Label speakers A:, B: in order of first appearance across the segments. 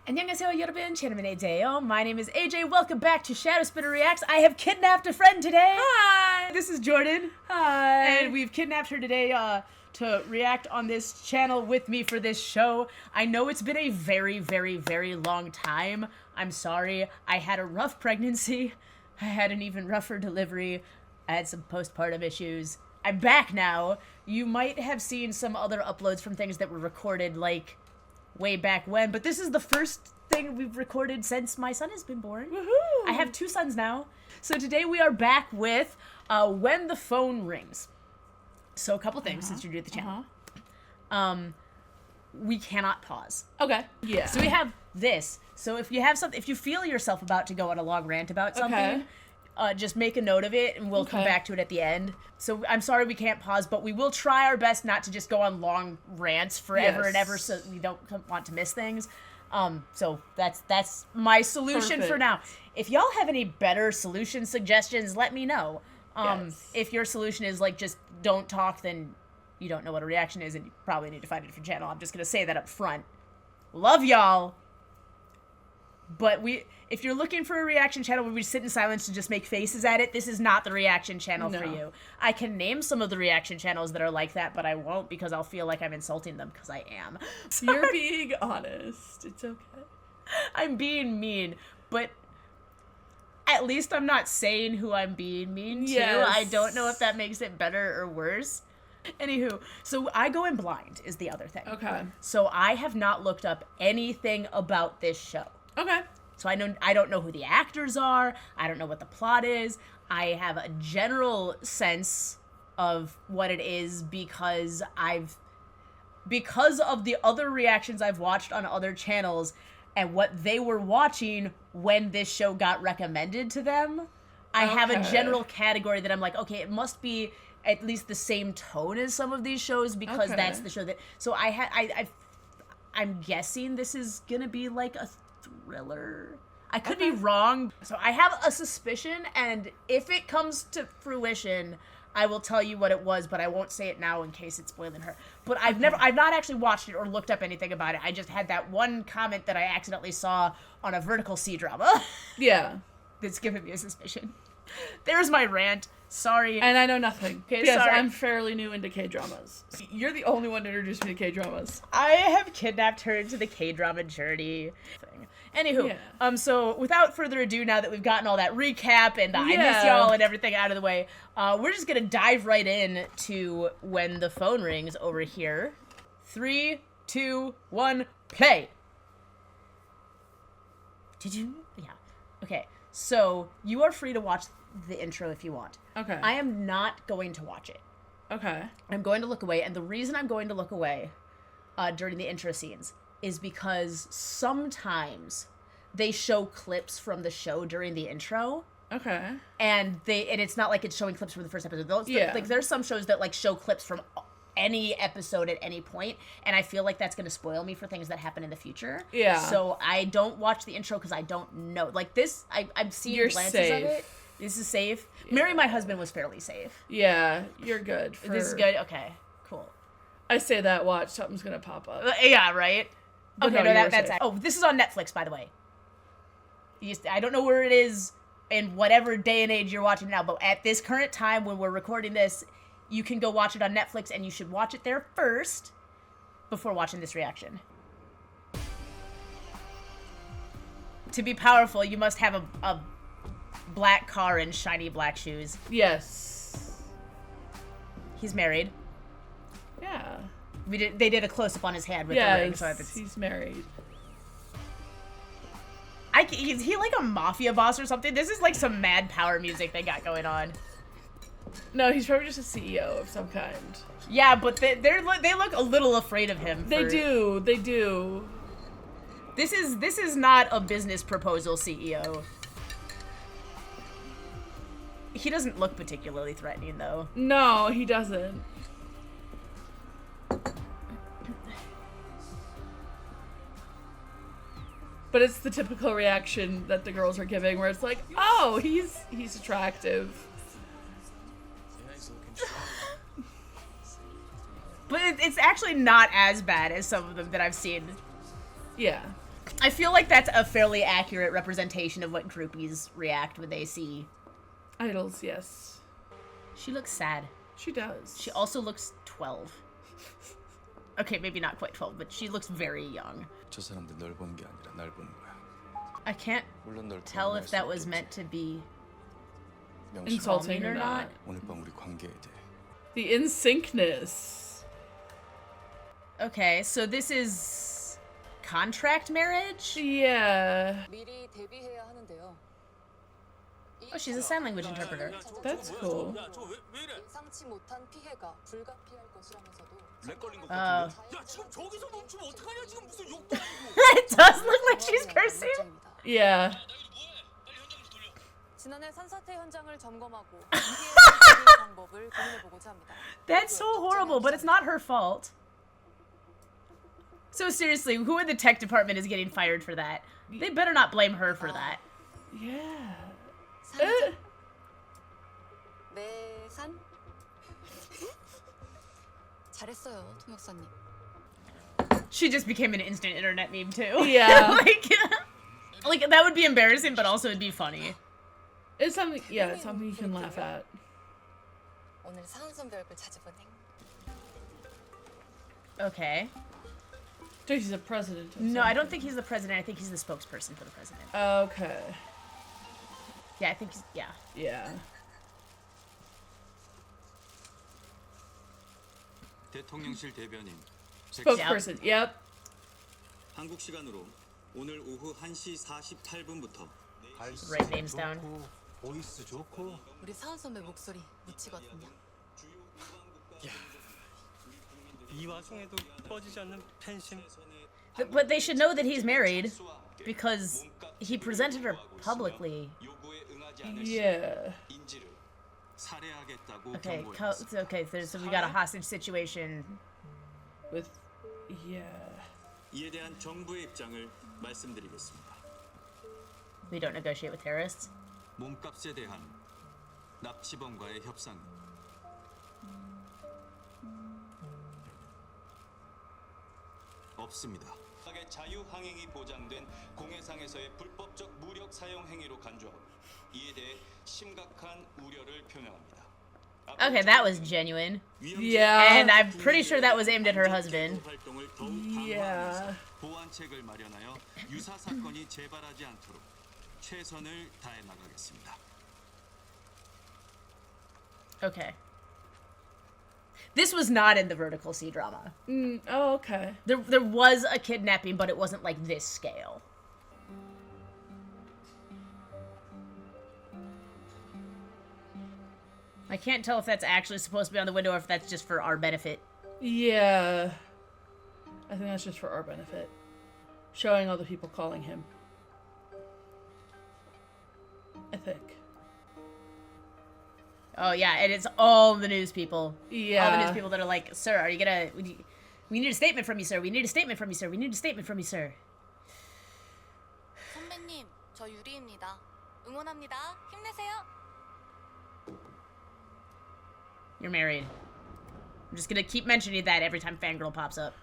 A: Annyeonghaseyo 여러분, Chanminei My name is AJ. Welcome back to Shadow Spinner Reacts. I have kidnapped a friend today.
B: Hi.
A: This is Jordan.
B: Hi.
A: And we've kidnapped her today to react on this channel with me for this show. I know it's been a very, very, very long time. I'm sorry. I had a rough pregnancy. I had an even rougher delivery. I had some postpartum issues. I'm back now. You might have seen some other uploads from things that were recorded like way back when, but this is the first thing we've recorded since my son has been born.
B: Woohoo!
A: I have 2 sons now. So today we are back with When the Phone Rings. So a couple things since you're new to the channel. We cannot pause.
B: Okay. Yeah.
A: So we have this. So if you have something, if you feel yourself about to go on a long rant about something, just make a note of it and we'll come back to it at the end. So I'm sorry we can't pause, but we will try our best not to just go on long rants forever and ever so we don't want to miss things. So that's my solution for now. If y'all have any better solution suggestions, let me know. If your solution is like just don't talk, then you don't know what a reaction is and you probably need to find a different channel. I'm just gonna say that up front. Love y'all. But if you're looking for a reaction channel where we sit in silence and just make faces at it, this is not the reaction channel for you. I can name some of the reaction channels that are like that, but I won't because I'll feel like I'm insulting them because I am.
B: Sorry. You're being honest. It's okay.
A: I'm being mean, but at least I'm not saying who I'm being mean to.
B: Yes.
A: I don't know if that makes it better or worse. Anywho, so I go in blind is the other thing.
B: Okay.
A: So I have not looked up anything about this show.
B: Okay.
A: So I don't know who the actors are. I don't know what the plot is. I have a general sense of what it is because of the other reactions I've watched on other channels and what they were watching when this show got recommended to them. I have a general category that I'm like, okay, it must be at least the same tone as some of these shows because that's the show that. So I'm guessing this is gonna be like a thriller. I could be wrong. So I have a suspicion, and if it comes to fruition, I will tell you what it was, but I won't say it now in case it's spoiling her. But I've not actually watched it or looked up anything about it. I just had that one comment that I accidentally saw on a Vertical C drama.
B: Yeah.
A: That's given me a suspicion. There's my rant. Sorry.
B: And I know nothing.
A: Okay,
B: yes,
A: sorry.
B: I'm fairly new into K-dramas. You're the only one to introduce me to K-dramas.
A: I have kidnapped her into the K-drama journey thing. Anywho, so without further ado, now that we've gotten all that recap and I miss y'all and everything out of the way, we're just gonna dive right in to When the Phone Rings over here. 3, 2, 1, play! Did you? Yeah. Okay, so you are free to watch the intro if you want.
B: Okay.
A: I am not going to watch it.
B: Okay.
A: I'm going to look away, and the reason I'm going to look away during the intro scenes is because sometimes they show clips from the show during the intro.
B: Okay.
A: And it's not like it's showing clips from the first episode. Like there's some shows that like show clips from any episode at any point, and I feel like that's going to spoil me for things that happen in the future. Yeah. So I don't watch the intro because I don't know. Like this, I've seen glances of it. This is safe. Yeah. Marry My Husband was fairly safe.
B: Yeah, you're good.
A: This is good? Okay, cool.
B: I say that, watch, something's gonna pop up.
A: Yeah, right?
B: But
A: okay, no, that's... Oh, this is on Netflix, by the way. I don't know where it is in whatever day and age you're watching now, but at this current time when we're recording this, you can go watch it on Netflix, and you should watch it there first before watching this reaction. To be powerful, you must have a black car and shiny black shoes.
B: Yes.
A: He's married.
B: Yeah.
A: They did a close-up on his hand with the ring. So
B: he's married.
A: Is he like a mafia boss or something? This is like some Mad Power music they got going on.
B: No, he's probably just a CEO of some kind.
A: Yeah, but they look a little afraid of him.
B: They do.
A: This is not a business proposal CEO. He doesn't look particularly threatening, though.
B: No, he doesn't. But it's the typical reaction that the girls are giving, where it's like, "Oh, he's attractive."
A: But it's actually not as bad as some of them that I've seen.
B: Yeah.
A: I feel like that's a fairly accurate representation of what groupies react when they see
B: idols. Yes,
A: she looks sad.
B: She does.
A: She also looks 12. Okay, maybe not quite 12, but she looks very young.
C: 저 사람들 널 보는 게 아니라 날 보는 거야.
A: I can't
C: 물론 널
A: tell if that was
C: 없겠지.
A: meant to be
C: 명심해.
B: insulting or
A: or
B: not.
A: not.
C: 오늘 밤 우리 관계에 대해.
B: The in-syncness.
A: Okay, so this is contract marriage?
B: Yeah,
D: 미리 대비해야 하는데요.
A: Oh, she's a sign language interpreter.
B: that's cool.
D: 예상치 못한 피해가 불가피할 것이라면서도
A: Oh.
E: 야 지금 저기서 멈추면 어떡하냐 지금 무슨 욕도 아니고
A: It does look like she's cursing.
B: Yeah.
D: 지난해 산사태 현장을 점검하고 피해 방지 방법을 고민해보고자 합니다.
A: That's so horrible, but it's not her fault. So seriously, who in the tech department is getting fired for that? They better not blame her for that.
B: Yeah.
D: 산이죠? 네, 산? 잘했어요, 통역사님.
A: She just became an instant internet meme too.
B: Yeah.
A: like that would be embarrassing, but also it'd be funny.
B: It's something. Yeah, it's something you can laugh at.
D: 오늘 사은 선배 얼굴 자주 보네.
A: Okay.
B: So he's a president. Or
A: No, I don't
B: something.
A: think he's the president. I think he's the spokesperson for the president.
B: Okay.
A: Yeah, I think he's, yeah.
B: Yeah.
E: 대통령실 대변인
B: Spokesperson. Yep.
E: 한국 시간으로 오늘 오후 1시 48분부터
A: Write names down.
F: 보이스 좋고
D: 우리 사은 선배 목소리 묻히거든요.
F: 이 와중에도 꺼지지 않는 팬심.
A: But they should know that he's married because he presented her publicly.
B: Yeah.
E: 인지를 살해하겠다고
A: Okay,
E: 경고했습니다.
A: okay. So we got a hostage situation.
B: With. Yeah.
E: 이에 대한 정부의 입장을 말씀드리겠습니다.
A: We don't negotiate with terrorists.
E: 몸값에 대한 납치범과의 협상 없습니다. 자유 항행이 보장된 공해상에서의 불법적 무력 사용 행위로 간주하고 이에 대해 심각한 우려를 표명합니다.
A: Okay, that was genuine.
B: Yeah.
A: And I'm pretty sure that was aimed at her husband.
B: Yeah.
E: 보완책을 마련하여 유사 사건이 재발하지 않도록 최선을 다해 나가겠습니다.
A: Okay. This was not in the Vertical Sea drama.
B: Oh, okay.
A: There was a kidnapping, but it wasn't like this scale. I can't tell if that's actually supposed to be on the window or if that's just for our benefit.
B: Yeah. I think that's just for our benefit. Showing all the people calling him. I think.
A: Oh yeah, and it's all the news people.
B: Yeah.
A: All the news people that are like, "Sir, are you gonna? We need a statement from you, sir. We need a statement from you, sir. We need a statement from you, sir."
D: 선배님, 저 유리입니다. 응원합니다. 힘내세요.
A: You're married. I'm just gonna keep mentioning that every time Fangirl pops up.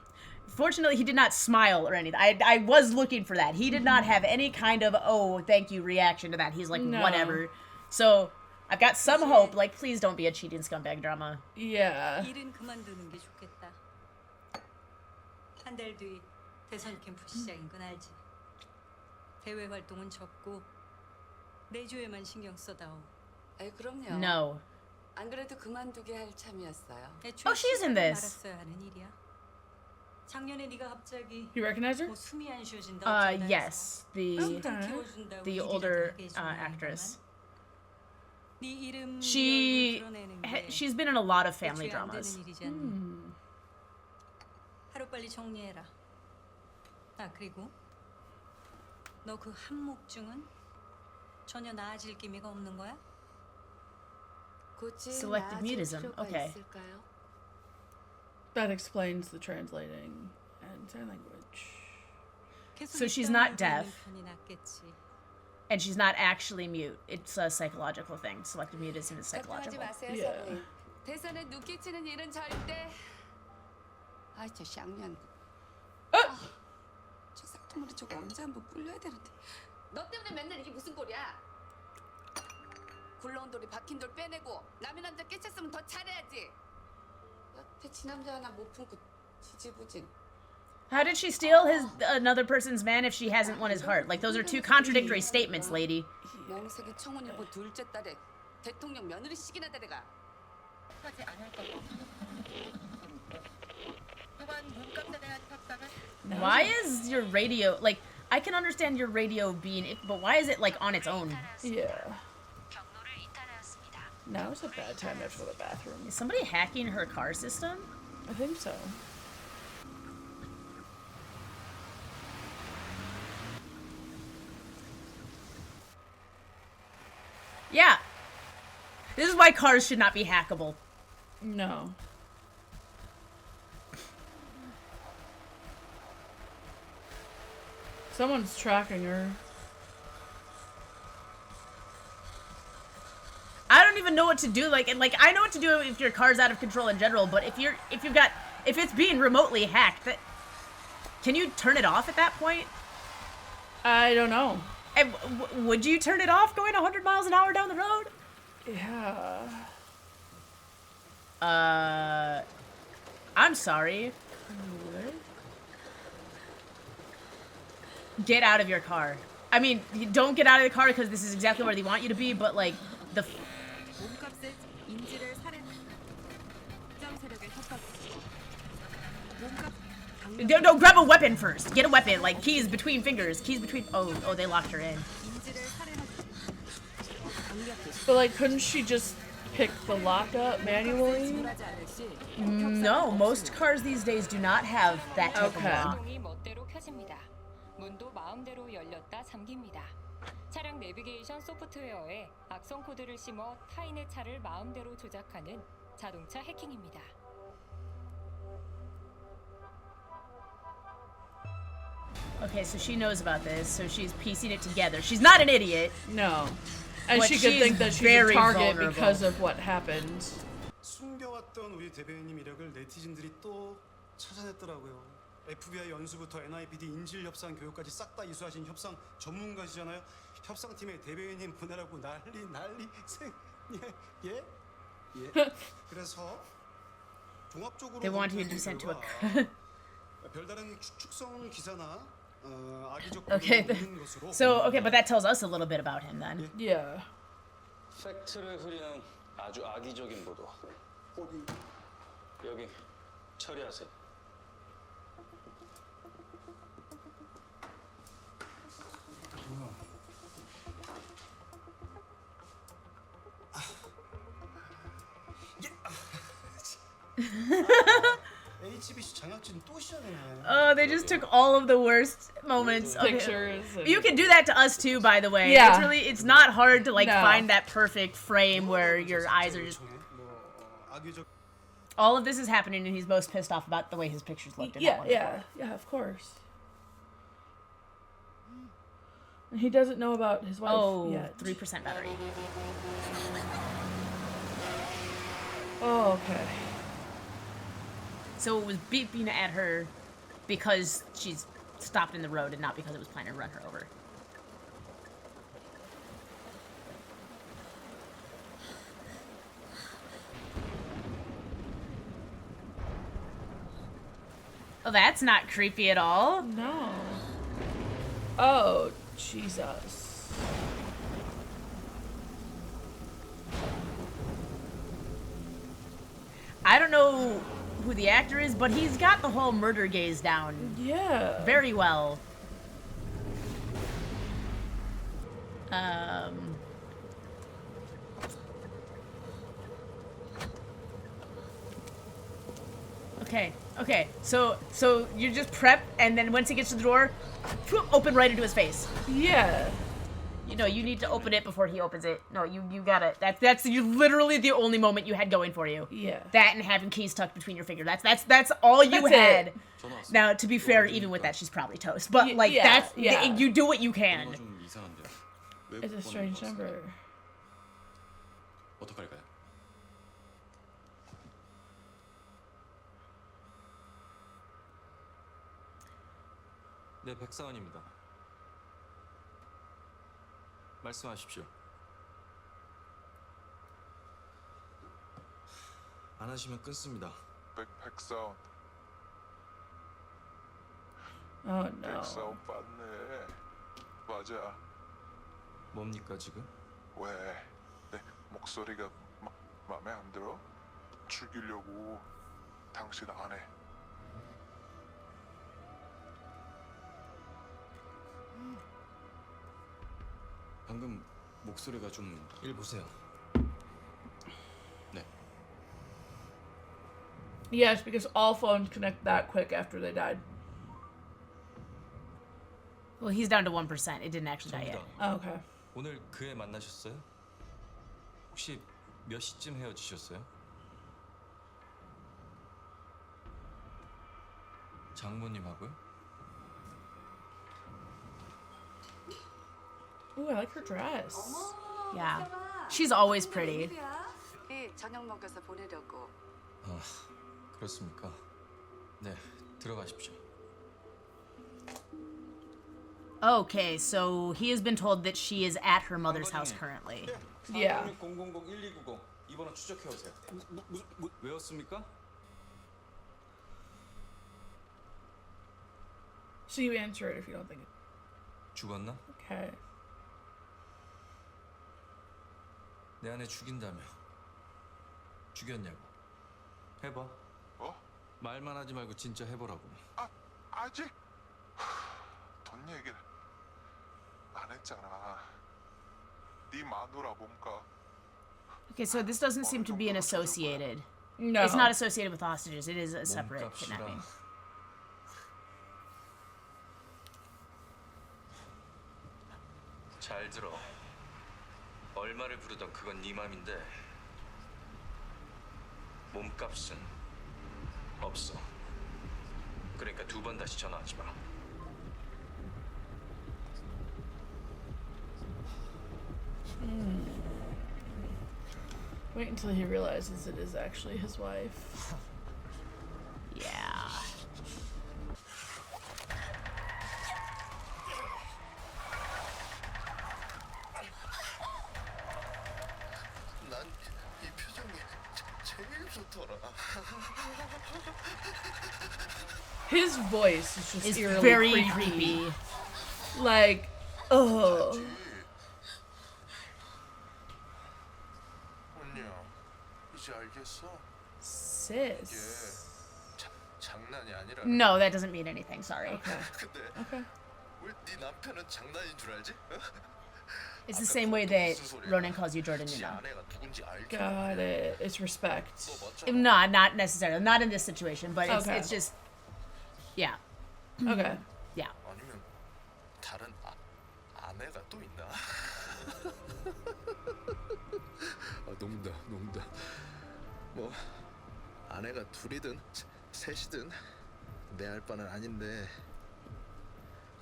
A: Fortunately, he did not smile or anything. I was looking for that. He did not have any kind of, oh, thank you reaction to that. He's like,
B: No.
A: whatever. So, I've got some hope. Like, please don't be a cheating scumbag drama.
B: Yeah.
G: 일은 그만두는 게 좋겠다. 한 달 뒤 대선 캠프 시작인 건 알지? 대외 활동은 접고 내조에만 신경 써다오.
D: 에 그럼요.
A: No.
D: 안 그래도 그만두게 할 참이었어요.
G: 애초에
A: Oh, she's in
G: 시작을
A: this.
G: 말았어야 하는 일이야. 작년에 네가 갑자기
B: You recognize her?
G: 뭐 숨이 안 쉬어진다.
A: Yes. The
G: 키워준다고
A: the
G: 일이라도
A: older
G: 하게 해주는
A: actress.
G: 네 이름
A: She
G: 드러내는 게
A: she's been in a lot of family
G: 애초에 안
A: dramas.
G: 되는 일이지 않니? 하루빨리 정리해라. 아 그리고 너 그 한목증은 전혀 나아질 기미가 없는 거야?
A: Selective mutism. Okay.
B: That explains the translating and sign language.
A: So she's not deaf. And she's not actually mute. It's a psychological thing. Selective mutism is psychological.
B: Yeah.
D: 대선에 눈 끼치는 일은 절대. 아, 저 쌍년.
B: Oh!
D: 저 쌍.
H: 또 머리 저거 언제 한번 불려야 되는데. 너 때문에 맨날 이게 무슨 꼴이야? 굴러온 돌이 박힌 돌 빼내고 남의 남자 깨쳤으면 더 잘해야지. 여태 지 남자 하나 못 품고 지지부진.
A: How did she steal his another person's man if she hasn't won his heart? Like those are two contradictory statements, lady.
H: 명색이 청혼일보 둘째 딸에 대통령 며느리씩이나 데려가. 하지 않을 거고. 또한 문감자에 대한 협상은
A: Why is your radio like? I can understand your radio being, but why is it like on its own?
B: Yeah. Now is a bad time to go to the bathroom.
A: Is somebody hacking her car system?
B: I think so.
A: Yeah. This is why cars should not be hackable.
B: No. Someone's tracking her.
A: I don't even know what to do. Like I know what to do if your car's out of control in general, but if it's being remotely hacked, can you turn it off at that point?
B: I don't know.
A: And would you turn it off going 100 miles an hour down the road?
B: Yeah.
A: I'm sorry. Get out of your car. I mean, you don't get out of the car because this is exactly where they want you to be, but like the
H: 몸값에 인지를 살해. 특정 세력의 협박. 몸값
A: no, grab a weapon first. Get a weapon. Like keys between fingers. Keys between. Oh, they locked her in.
H: 인지를 살해하지. 강력히
B: But like, couldn't she just pick the lock up manually?
H: 지불하지 않을 시
A: No, most cars these days do not have that type
B: Okay.
A: of lock.
I: 시동이 멋대로 켜집니다. 문도 마음대로 열렸다 잠깁니다. 차량 내비게이션 소프트웨어에 악성 코드를 심어 타인의 차를 마음대로 조작하는 자동차 해킹입니다.
A: Okay, so she knows about this, so she's piecing it together. She's not an idiot.
B: No. And
A: But
B: she could
A: she's
B: think that she's a
A: very
B: target
A: vulnerable.
B: because of what happened.
J: 숨겨왔던 우리 대변인님 이력을 네티즌들이 또 찾아냈더라고요. FBI 연수부터 NIPD 인질 협상 교육까지 싹 다 이수하신 협상 전문가시잖아요. 협상팀에 대변인님 보내라고 난리 예. 그래서 종합적으로
A: They want you to be sent to a.
J: 별다른 축축성 기사나 악의적
A: Okay,
J: 없는 것으로
A: So okay, but that tells us a little bit about him then.
B: Yeah.
E: 팩트를 흐리는 아주 악의적인 보도. 여기 처리하세요.
J: HBC 장혁진 또 시작이네.
A: Oh, they just took all of the worst moments. Okay.
B: Pictures. And...
A: You can do that to us too, by the way.
B: Yeah.
A: It's not hard to like
B: No.
A: find that perfect frame where your eyes are just. All of this is happening, and he's most pissed off about the way his pictures looked. In that
B: Yeah,
A: one
B: yeah, of course. He doesn't know about his wife
A: Oh,
B: yet.
A: 3% battery.
B: Oh, okay.
A: So it was beeping at her because she's stopped in the road and not because it was planning to run her over. Oh, that's not creepy at all.
B: No. Oh, Jesus.
A: I don't know who the actor is, but he's got the whole murder gaze down
B: Yeah.
A: very well. Okay. So you just prep, and then once he gets to the door, open right into his face.
B: Yeah.
A: You know, you need to open it before he opens it. No, you gotta. That's you literally the only moment you had going for you.
B: Yeah.
A: That and having keys tucked between your fingers. That's all you
B: That's
A: had.
B: it.
A: Now, to be fair, even with that, she's probably toast. But like
B: yeah,
A: that's
B: yeah.
A: you do what you can.
C: 좀 이상한데요. 왜
B: It's a strange number.
C: 어떡할까요? 네, 백사원입니다. 말씀하십시오. 안 하시면 끊습니다.
K: 백사원.
B: Oh no.
K: 백사원 맞네. 맞아.
C: 뭡니까 지금?
K: 왜? 내 목소리가 마음에 안 들어? 죽이려고 당신 안 해.
C: 방금 목소리가 좀... 일 보세요. 네.
B: Yes, because all phones connect that quick after they died.
A: Well, he's down to 1%. It didn't actually die yet.
C: 접니다.
B: Oh, okay.
C: 오늘 그 애 만나셨어요? 혹시 몇 시쯤 헤어지셨어요? 장모님하고요?
B: Ooh, I like her dress.
A: Yeah. She's always pretty.
H: 저녁 먹여서 보내려고.
C: 아, 그렇습니까? 네, 들어가십시오.
A: Okay, so he has been told that she is at her mother's house currently.
B: Yeah.
C: 000-1290 이번호 추적해 오세요. 외웠습니까?
B: So you answer it if you don't think it.
C: 죽었나?
B: Okay.
C: 내 아내 죽인다며. 죽였냐고. 해봐. 말만 하지 말고 진짜 해보라고.
K: 아직 돈 얘기를 안 했잖아. 네 마누라 몸값.
A: Okay, so this doesn't seem to be an associated.
B: No.
A: It's not associated with hostages. It is a separate
C: 몸값이라.
A: kidnapping.
C: 잘 들어. 얼마를 부르던 그건 네 맘인데 몸값은 없어. 그러니까 두 번 다시 전화하지 마.
B: Wait until he realizes it is actually his wife.
A: Yeah.
J: 난 이 표정이 제일 좋더라.
B: His voice is just
A: It's
B: eerily
A: very
B: creepy.
A: creepy.
B: Like, oh.
K: 언니야, 이제 알겠어?
B: Sis.
J: 장난이 아니라.
A: No, that doesn't mean anything. Sorry.
J: 근데
B: Okay.
J: 왜 네 남편은 장난인 줄 알지?
A: It's the same way that Ronan calls you Jordan
J: 지
A: Nuno.
J: 아내가 누군지 알게.
B: Got it. It's respect.
A: No, not necessarily. Not in this situation, but it's,
B: Okay.
A: it's just, yeah,
B: Okay.
A: yeah.
J: 아니면 다른 아내가 또 있나? 농담. 뭐 아내가 둘이든 셋이든 내 할 바는 아닌데.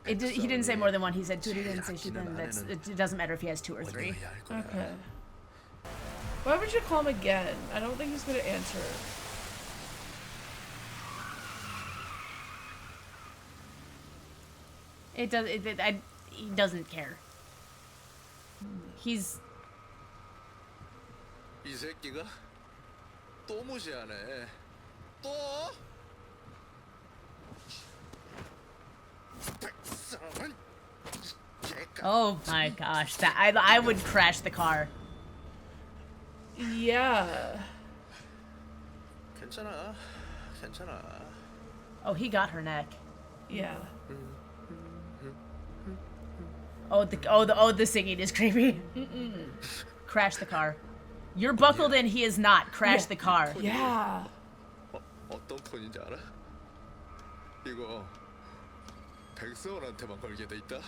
A: He didn't say more than one. He said two. He didn't say she didn't. It doesn't matter if he has two or three.
B: Okay. Why would you call him again? I don't think he's gonna answer.
A: It does. He doesn't care. He's.
J: 이 새끼가 또 무시하네. 또? 백성은
A: Oh my gosh! That I would crash the car.
B: Yeah.
J: 괜찮아.
A: Oh, he got her neck.
B: Yeah.
A: The singing is creepy. Crash the car. You're buckled in. He is not. Crash the car.
B: Yeah.
J: 어떤 폰인지 알아? 이거 백서원한테만 걸게 돼 있다.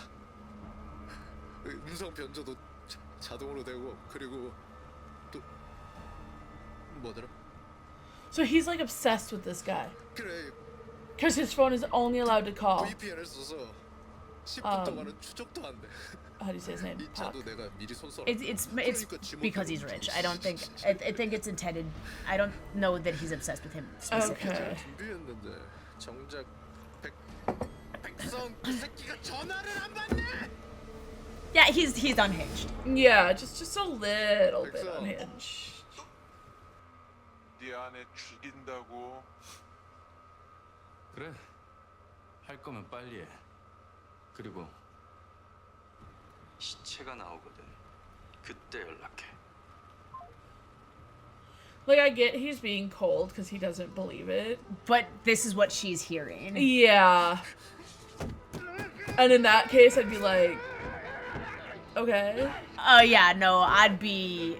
J: 음성 변조도 자동으로 되고 그리고 또 뭐더라?
B: So he's like obsessed with this guy.
J: 그래
B: Because his phone is only allowed to call.
J: VPN을 써서 10분 동안은 추적도 안 돼.
B: How do you say his name?
J: 이 차도 내가 미리 손 써.
A: It's because he's rich. I don't think. I think it's intended. I don't know that he's obsessed with him specifically.
B: Okay.
J: 준비했는데 정작
A: Yeah, he's unhinged.
B: Yeah, just a little bit unhinged.
K: 네 아내 죽인다고.
C: 그래. 할 거면 빨리 해. 그리고 시체가 나오거든. 그때 연락해.
B: Like, I get he's being cold because he doesn't believe it.
A: But this is what she's hearing.
B: Yeah. And in that case, I'd be like, okay.
A: Oh yeah, no, I'd be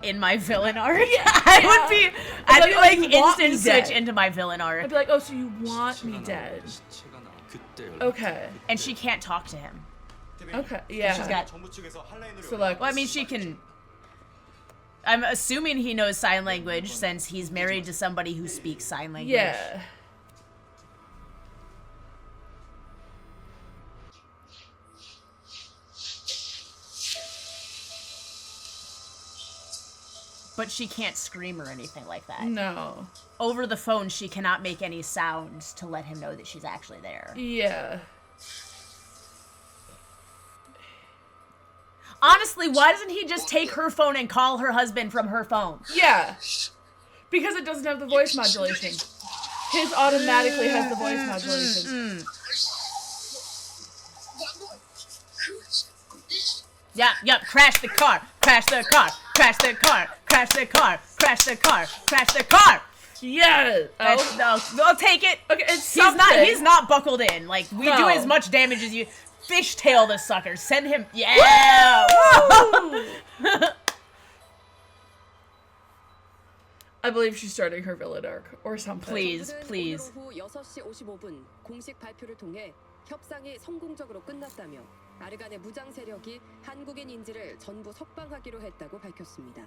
A: in my villain arc. I'd be like instant switch into my villain arc.
B: I'd be like, oh, so you want me dead? Okay.
A: And she can't talk to him.
B: Okay, yeah.
A: She's got.
B: So like,
A: well, I mean, she can. I'm assuming he knows sign language since he's married to somebody who speaks sign language.
B: Yeah.
A: But she can't scream or anything like that.
B: No.
A: Over the phone, she cannot make any sounds to let him know that she's actually there.
B: Yeah.
A: Honestly, why doesn't he just take her phone and call her husband from her phone?
B: Yeah. Because it doesn't have the voice modulation. His automatically has the voice modulation.
A: Yep, crash the car, crash the car, crash the car, crash the car, crash the car, crash the car.
B: Yeah.
A: I'll take it.
B: Okay, it's
A: he's not buckled in. Like, we do as much damage as you. Fishtail the sucker. Send him. Yeah.
B: I believe she's starting her villain arc or something.
A: Please.
L: 오후 6시 55분 공식 발표를 통해 협상이 성공적으로 끝났다며 아르간의 무장 세력이 한국인 인질을 전부 석방하기로 했다고 밝혔습니다.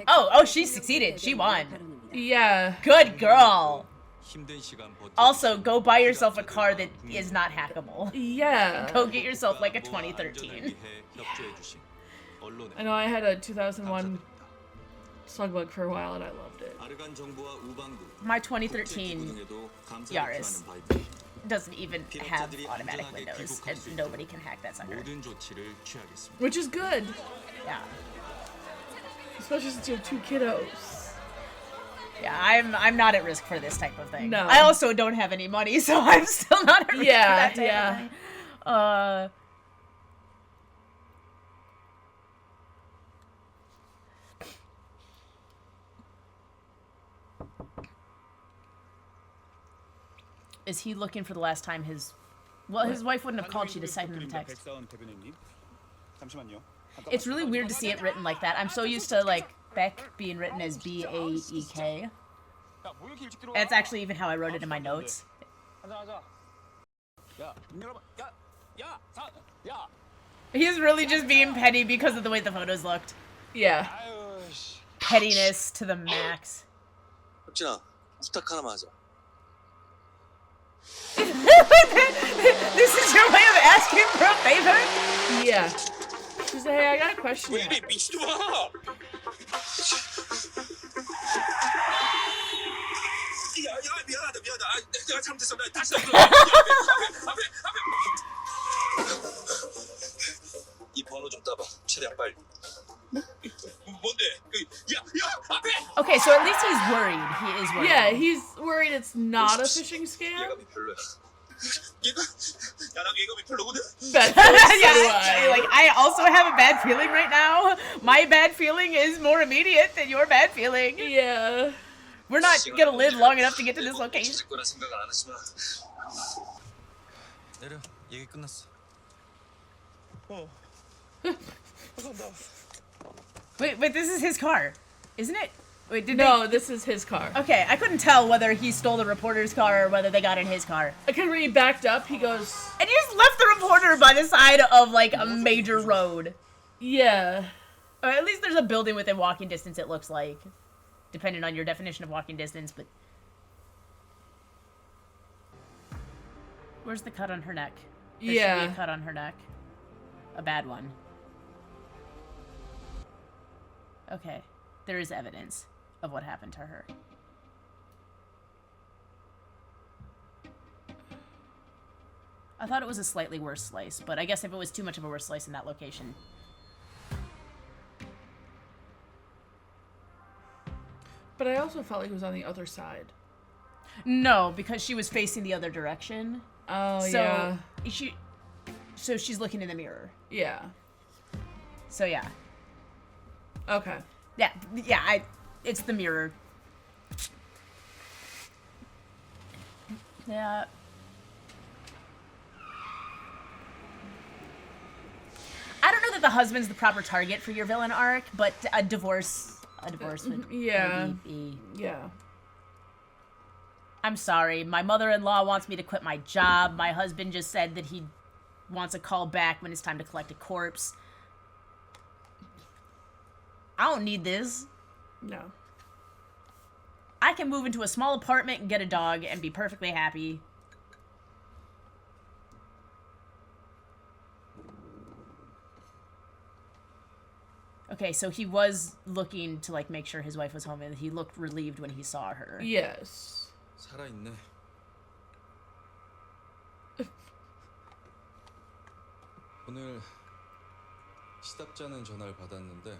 A: Oh, she succeeded. She won.
B: Yeah.
A: Good girl. Also, go buy yourself a car that is not hackable.
B: Yeah.
A: Go get yourself like a 2013.
B: I know I had a 2001 Slugbug for a while and I loved it.
A: My 2013 Yaris doesn't even have automatic windows, and nobody can hack that sucker.
B: Which is good.
A: Yeah.
B: Especially since you have 2 kiddos.
A: Yeah, I'm not at risk for this type of thing.
B: No.
A: I also don't have any money, so I'm still not at risk for that type of thing. Is he looking for the last time his... Well, his wife wouldn't have called. She'd have sent him a text. It's really weird to see it written like that. I'm so used to, like, Beck being written as B-A-E-K. That's actually even how I wrote it in my notes. He's really just being petty because of the way the photos looked.
B: Yeah.
A: Pettiness to the max.
M: 혁진아, 부탁 하나만 하자.
A: This is your way of asking for a favor?
B: Yeah. She's like, hey, I got a question.
M: 왜 이래 미친놈아! 야, 미안하다. 내가 잘못했어. 다시 이 번호 좀 따봐. 최대한 빨리. 뭔데? 앞에!
A: Okay, so at least he's worried. He is worried.
B: Yeah, he's worried it's not a phishing scam.
M: 예감이 별로야. 나도 예감이 별로거든.
B: Bad feeling,
A: yeah, like, I also have a bad feeling right now. My bad feeling is more immediate than your bad feeling.
B: Yeah.
A: We're not gonna live long enough to get to this location.
M: 거라 생각은 안 했지만.
C: 내려. 얘기 끝났어.
A: Wait, this is his car, isn't it? Wait,
B: this is his car.
A: Okay, I couldn't tell whether he stole the reporter's car or whether they got in his car.
B: Because when he backed up, he goes...
A: And he just left the reporter by the side of, like, a major road.
B: Yeah.
A: Or at least there's a building within walking distance, it looks like. Depending on your definition of walking distance, but... Where's the cut on her neck? There should be a cut on her neck. A bad one. Okay. There is evidence of what happened to her. I thought it was a slightly worse slice, but I guess if it was too much of a worse slice in that location.
B: But I also felt like it was on the other side.
A: No, because she was facing the other direction.
B: Oh,
A: so
B: yeah.
A: So she's looking in the mirror.
B: Yeah.
A: So yeah.
B: Okay.
A: Yeah, it's the mirror. Yeah. I don't know that the husband's the proper target for your villain arc, but a divorce would
B: Yeah.
A: maybe be.
B: Yeah.
A: I'm sorry, my mother-in-law wants me to quit my job. My husband just said that he wants a call back when it's time to collect a corpse. I don't need this.
B: No.
A: I can move into a small apartment and get a dog and be perfectly happy. Okay, so he was looking to, like, make sure his wife was home, and he looked relieved when he saw her.
B: Yes.
C: 살아있네. 오늘 시답잖은 전화를 받았는데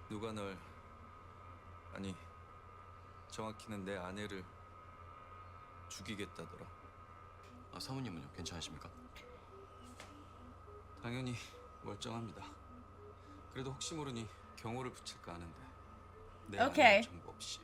C: 누가 널 아니 정확히는 내 아내를 죽이겠다더라.
N: 아, 사모님은요? 괜찮으십니까?
C: 당연히 멀쩡합니다. 그래도 혹시 모르니 경호를 붙일까 하는데 내
A: 오케이.
C: 아내의 정보 없이.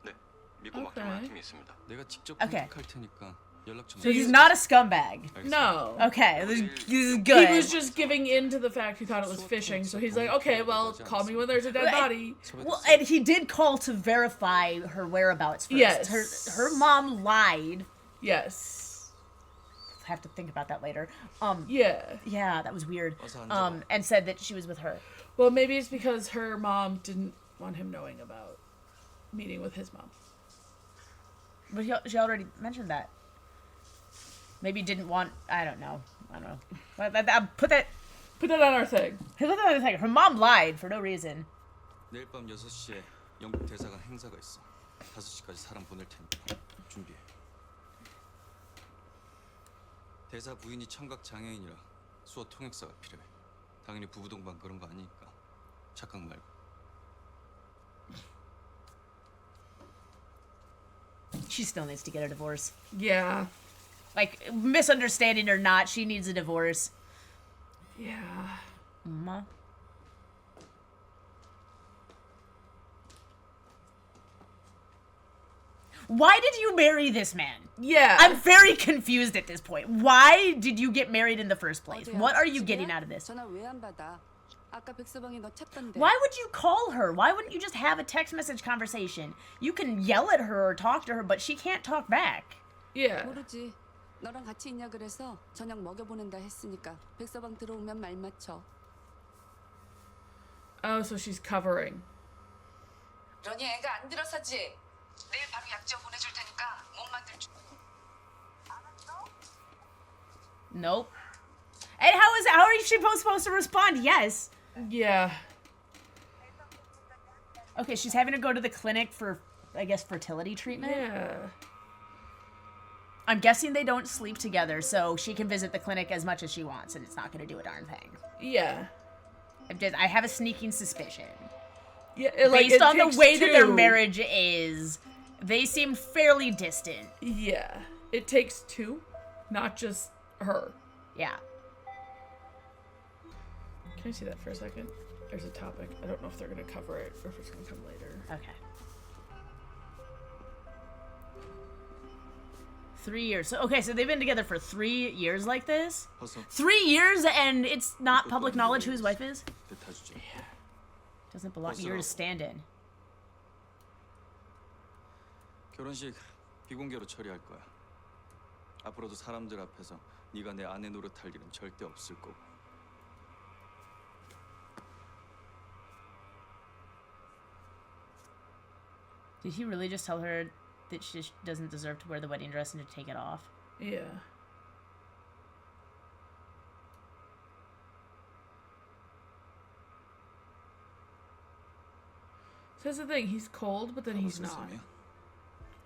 N: 네, 믿고 맡길 만한 팀이 있습니다.
C: 내가 직접
A: 오케이.
C: 컨택할 테니까 연락 좀.
A: So he's not a scumbag.
B: No.
A: Okay, this is good.
B: He was just giving in to the fact he thought it was fishing, so he's like, okay, well, call me when there's a dead body.
A: Well, and he did call to verify her whereabouts first.
B: Yes.
A: Her mom lied.
B: Yes.
A: I have to think about that later.
B: Yeah.
A: Yeah, that was weird. And said that she was with her.
B: Well, maybe it's because her mom didn't want him knowing about meeting with his mom.
A: But she already mentioned that. Maybe didn't want. I don't know. Put that
B: on our thing.
A: Put that on our thing. Her mom lied for no reason.
C: 내일 밤 6시에 영국 대사관 행사가 있어. 5시까지 사람 보낼 테니까 준비해. 대사 부인이 청각 장애인이라 수어 통역사가 필요해. 당연히 부부 동반 그런 거 아니니까 착각 말고.
A: She still needs to get a divorce.
B: Yeah.
A: Like, misunderstanding or not, she needs a divorce.
B: Yeah.
A: Mama. Why did you marry this man?
B: Yeah.
A: I'm very confused at this point. Why did you get married in the first place? What are you getting out of this?
H: 전화 왜 안 받아? 아까 백서방이 너 찾던데.
A: Why would you call her? Why wouldn't you just have a text message conversation? You can yell at her or talk to her, but she can't talk back.
B: Yeah.
H: 모르지. 너랑 같이 있냐 그래서 저녁 먹여보낸다 했으니까 백서방 들어오면 말 맞춰.
B: Oh, so she's covering.
H: 러니 애가 안 들어서지. 내일 바로 약정 보내줄 테니까 못 만들 줄.
A: Nope. And how are she supposed to respond? Yes.
B: Yeah.
A: Okay, she's having to go to the clinic for, I guess, fertility treatment.
B: Yeah.
A: I'm guessing they don't sleep together, so she can visit the clinic as much as she wants, and it's not going to do a darn thing.
B: Yeah.
A: I have a sneaking suspicion.
B: Yeah,
A: based on the way that their marriage is, they seem fairly distant.
B: Yeah. It takes two, not just her.
A: Yeah.
B: Can I see that for a second? There's a topic. I don't know if they're going to cover it or if it's going to come later.
A: Okay. 3 years. So, okay, so they've been together for 3 years like this? 3 years and it's not public knowledge who his wife is?
B: Yeah.
A: Doesn't belong to yours, stand-in.
C: 결혼식 비공개로 처리할 거야. 앞으로도 사람들 앞에서 네가 내 아내 노릇할 일은 절대 없을 거고.
A: Did he really just tell her that she doesn't deserve to wear the wedding dress and to take it off?
B: Yeah. So that's the thing, he's cold, but then he's not.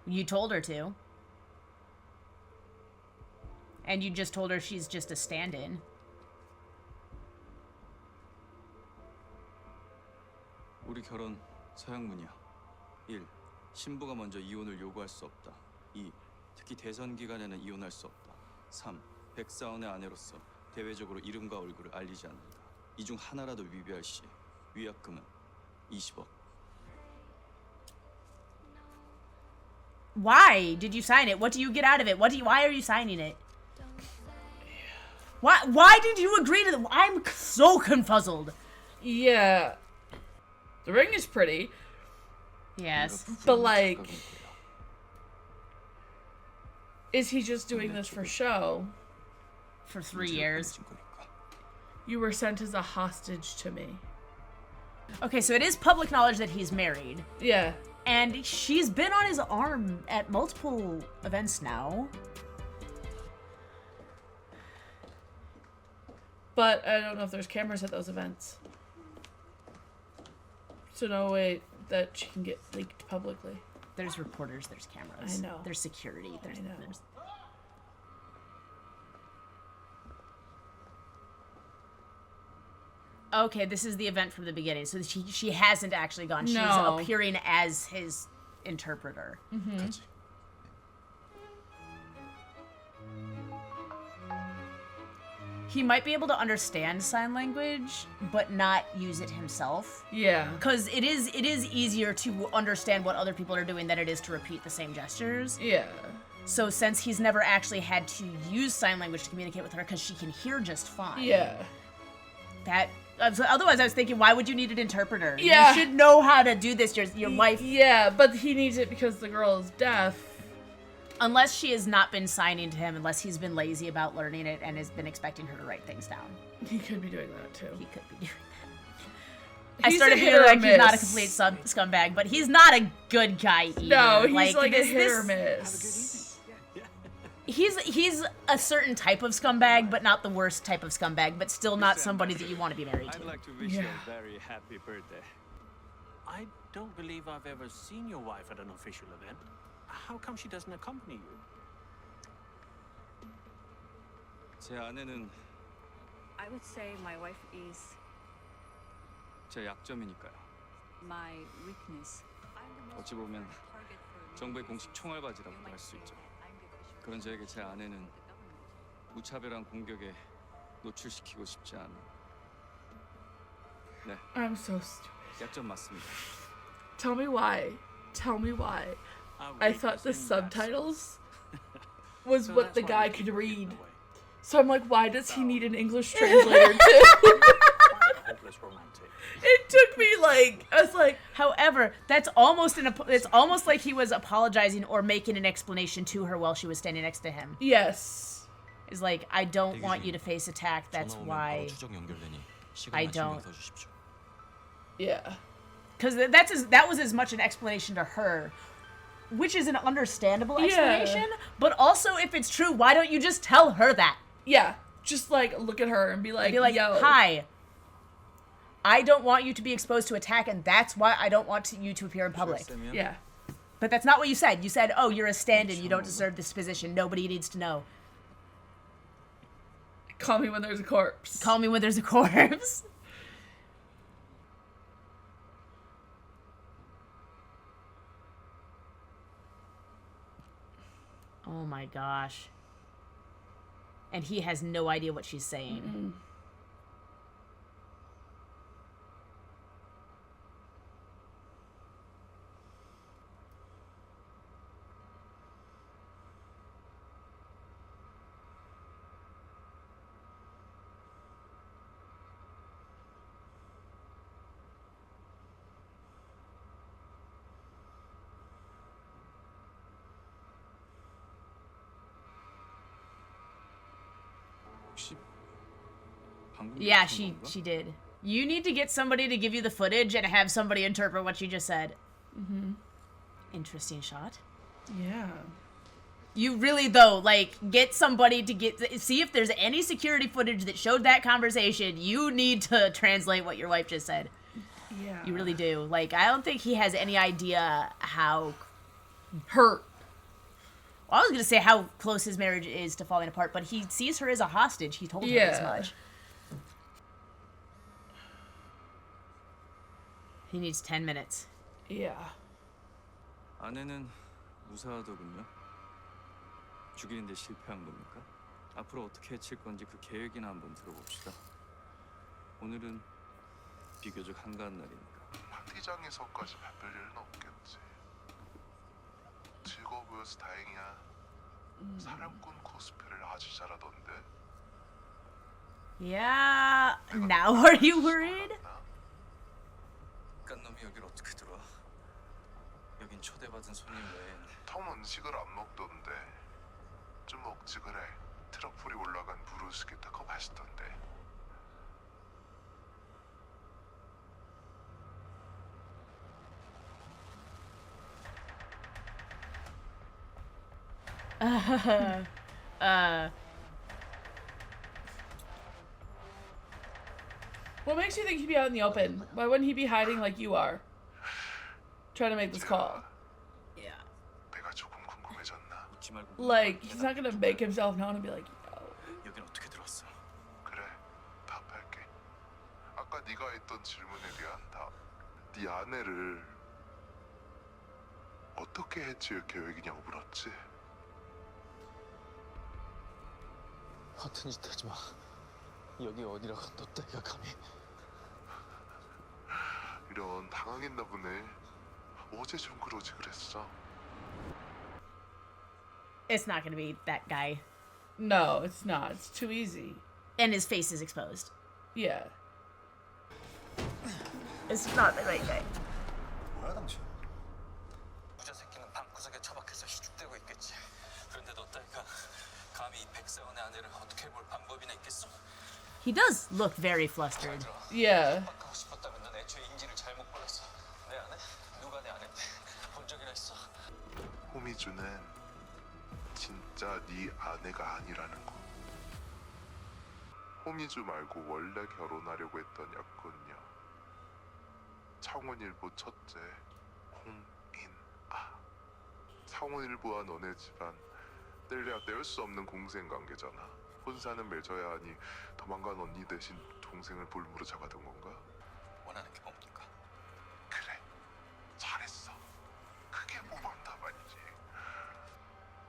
A: You told her to. And you just told her she's just a stand-in.
C: 우리 결혼 서양문이야. 1. 신부가 먼저 이혼을 요구할 수 없다. 2. 특히 대선 기간에는 이혼할 수 없다. 3. 백사원의 아내로서 대외적으로 이름과 얼굴을 알리지 않는다. 이 중 하나라도 위배할 시 위약금은 20억.
A: Why did you sign it? What do you get out of it? Why are you signing it? Why did you agree to that? I'm so confuzzled.
B: Yeah. The ring is pretty.
A: Yes.
B: But like, is he just doing this for show?
A: For 3 years.
B: You were sent as a hostage to me.
A: Okay, so it is public knowledge that he's married.
B: Yeah.
A: And she's been on his arm at multiple events now.
B: But I don't know if there's cameras at those events. So no way that she can get leaked publicly.
A: There's reporters, there's cameras.
B: I know.
A: There's security. There's,
B: I know.
A: There's... Okay, this is the event from the beginning. So she hasn't actually gone. She's
B: No.
A: appearing as his interpreter.
B: Mm-hmm.
A: He might be able to understand sign language, but not use it himself.
B: Yeah.
A: Because it is easier to understand what other people are doing than it is to repeat the same gestures.
B: Yeah.
A: So since he's never actually had to use sign language to communicate with her, because she can hear just fine.
B: Yeah.
A: That. Otherwise, I was thinking, why would you need an interpreter?
B: Yeah.
A: You should know how to do this. Your wife.
B: Yeah, but he needs it because the girl is deaf.
A: Unless she has not been signing to him, unless he's been lazy about learning it and has been expecting her to write things down.
B: He could be doing that too.
A: He could be doing that. I
B: He's
A: started
B: a hit
A: feeling
B: or
A: like he's not a
B: miss.
A: complete scumbag, but he's not a good guy either.
B: No, he's like a
A: this-
B: hit or
A: this-
B: miss.
A: He's a certain type of scumbag, but not the worst type of scumbag, but still not somebody that you want to be married to.
C: I'd like to wish you a very happy birthday.
F: I don't believe I've ever seen your wife at an official event. How come she doesn't accompany you?
C: 제 아내는
O: I would say my wife is
C: 제 약점이니까요.
O: my weakness.
C: 어찌 보면 정부의 공식 총알바지라고도 할 수 있죠. 그런 저에게 제 아내는 무차별한 공격에 노출시키고 싶지 않은. 네.
B: I'm so stupid.
C: 약점 맞습니다.
B: Tell me why. Tell me why. I thought the subtitles was what the guy could read. So I'm like, why does he need an English translator too? It took me like, I was like,
A: however, that's almost it's almost like he was apologizing or making an explanation to her while she was standing next to him.
B: Yes.
A: It's like, I don't want you to face attack. That's why I don't.
B: Yeah.
A: Because that was as much an explanation to her, which is an understandable explanation. But also, if it's true, why don't you just tell her that?
B: Yeah. Just like look at her and be like, yo.
A: Hi. I don't want you to be exposed to attack, and that's why I don't want you to appear in public.
B: Yeah.
A: But that's not what you said. You said, oh, you're a stand-in. You don't deserve this position. Nobody needs to know.
B: Call me when there's a corpse.
A: Call me when there's a corpse. Oh my gosh. And he has no idea what she's saying.
B: Mm-mm.
A: Yeah, she did. You need to get somebody to give you the footage and have somebody interpret what she just said.
B: Mm-hmm.
A: Interesting shot.
B: Yeah.
A: You really, though, like, get somebody to see if there's any security footage that showed that conversation. You need to translate what your wife just said.
B: Yeah.
A: You really do. Like, I don't think he has any idea how
B: hurt
A: Well, I was gonna say how close his marriage is to falling apart, but he sees her as a hostage. He told her as much. He needs 10 minutes.
B: Yeah.
C: 아내는 무사하더군요. 죽이는데 실패한 겁니까? 앞으로 어떻게 해칠 건지 그 계획이나 한번 들어봅시다. 오늘은 비교적 한가한 날이니까.
K: 파티장에서까지 바쁠 일은 없겠지. 즐거워 보여서 다행이야. 사랑꾼 코스프레를 아주 잘하던데.
A: Yeah. Now are you worried?
C: 깐 놈이 여길 어떻게 들어와? 여긴 초대받은 손님 외엔
K: 톰 음식을 안 먹던데. 좀 먹지 그래. 트러플이 올라간 브루스게트 그거 맛있던데.
B: What makes you think he'd be out in the open? Why wouldn't he be hiding like you are? Trying to make this call.
A: Yeah.
K: 배가 조금 궁금해졌나?
B: Like, he's not gonna make himself known and be like, yo.
C: 여긴 어떻게 들어왔어?
K: 그래, 답할게. 아까 네가 했던 질문에 대한 답. 네 아내를 어떻게 해칠 계획이냐고 물었지.
C: 허튼 짓 하지 마. 여기 어디라고 너 따위가 감히.
K: 이런 당황했나 보네. 어제 좀 그러지 그랬어.
A: It's not gonna be that guy.
B: No, it's not. It's too easy.
A: And his face is exposed.
B: Yeah.
A: It's not the right guy.
C: 뭐야 당신? 부자 새끼는 방구석에 처박혀서 희죽대고 있겠지. 그런데 너 따위가 감히 이 백사원의 아내를 어떻게 볼 방법이나 있겠어?
A: He does look very flustered.
B: Yeah.
C: 하고 싶었다면 넌 애초에 인지를 잘못 몰랐어. 내 아내? 누가 내 아내인데? 본 적이나 있어?
K: 호미주는 진짜 네 아내가 아니라는 거. 호미주 말고 원래 결혼하려고 했던 약혼녀. 창원일보 첫째 홍인아. 창원일보와 너네 집안 뗄래야 뗄 수 없는 공생 관계잖아. 혼사는 맺어야 하니 도망간 언니 대신 동생을 볼모로 잡아둔 건가?
C: 원하는 게 뭡니까?
K: 그래, 잘했어. 그게 모범 답안이지.